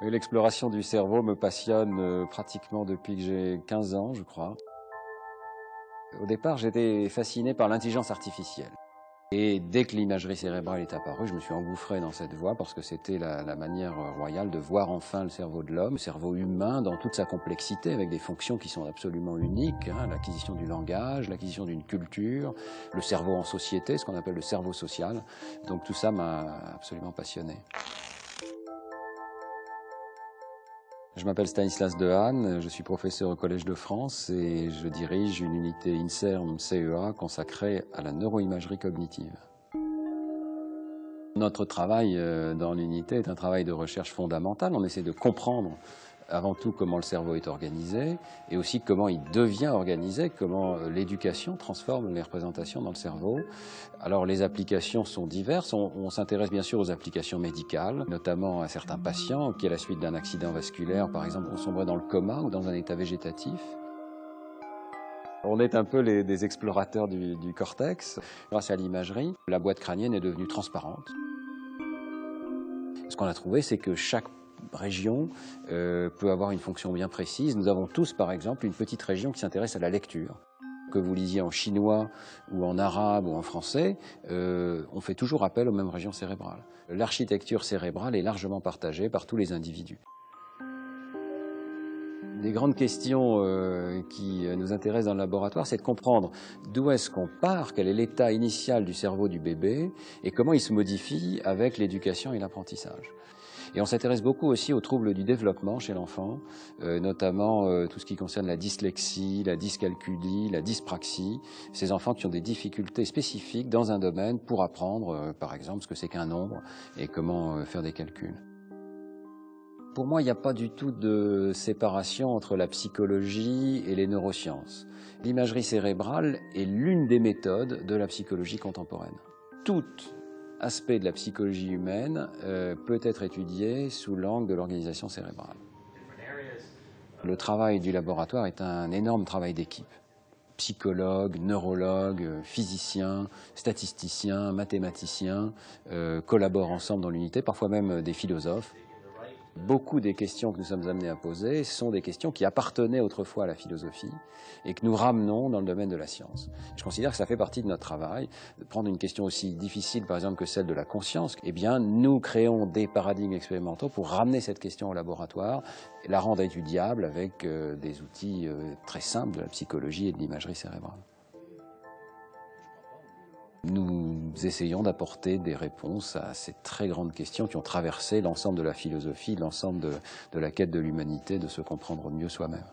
Et l'exploration du cerveau me passionne pratiquement depuis que j'ai 15 ans, je crois. Au départ, j'étais fasciné par l'intelligence artificielle. Et dès que l'imagerie cérébrale est apparue, je me suis engouffré dans cette voie parce que c'était la manière royale de voir enfin le cerveau de l'homme, le cerveau humain dans toute sa complexité, avec des fonctions qui sont absolument uniques, hein, l'acquisition du langage, l'acquisition d'une culture, le cerveau en société, ce qu'on appelle le cerveau social. Donc tout ça m'a absolument passionné. Je m'appelle Stanislas Dehaene, je suis professeur au Collège de France et je dirige une unité INSERM CEA consacrée à la neuroimagerie cognitive. Notre travail dans l'unité est un travail de recherche fondamentale. On essaie de comprendre avant tout comment le cerveau est organisé et aussi comment il devient organisé, comment l'éducation transforme les représentations dans le cerveau. Alors les applications sont diverses. On s'intéresse bien sûr aux applications médicales, notamment à certains patients qui, à la suite d'un accident vasculaire, par exemple, ont sombré dans le coma ou dans un état végétatif. On est un peu des explorateurs du cortex. Grâce à l'imagerie, la boîte crânienne est devenue transparente. Ce qu'on a trouvé, c'est que chaque région peut avoir une fonction bien précise. Nous avons tous, par exemple, une petite région qui s'intéresse à la lecture. Que vous lisiez en chinois ou en arabe ou en français, on fait toujours appel aux mêmes régions cérébrales. L'architecture cérébrale est largement partagée par tous les individus. Les grandes questions qui nous intéressent dans le laboratoire, c'est de comprendre d'où est-ce qu'on part, quel est l'état initial du cerveau du bébé et comment il se modifie avec l'éducation et l'apprentissage. Et on s'intéresse beaucoup aussi aux troubles du développement chez l'enfant, notamment tout ce qui concerne la dyslexie, la dyscalculie, la dyspraxie, ces enfants qui ont des difficultés spécifiques dans un domaine pour apprendre, par exemple, ce que c'est qu'un nombre et comment faire des calculs. Pour moi, il n'y a pas du tout de séparation entre la psychologie et les neurosciences. L'imagerie cérébrale est l'une des méthodes de la psychologie contemporaine. Tout aspect de la psychologie humaine peut être étudié sous l'angle de l'organisation cérébrale. Le travail du laboratoire est un énorme travail d'équipe. Psychologues, neurologues, physiciens, statisticiens, mathématiciens collaborent ensemble dans l'unité, parfois même des philosophes. Beaucoup des questions que nous sommes amenés à poser sont des questions qui appartenaient autrefois à la philosophie et que nous ramenons dans le domaine de la science. Je considère que ça fait partie de notre travail, de prendre une question aussi difficile par exemple que celle de la conscience. Eh bien, nous créons des paradigmes expérimentaux pour ramener cette question au laboratoire, et la rendre étudiable avec des outils très simples de la psychologie et de l'imagerie cérébrale. Nous essayons d'apporter des réponses à ces très grandes questions qui ont traversé l'ensemble de la philosophie, l'ensemble de la quête de l'humanité, de se comprendre mieux soi-même.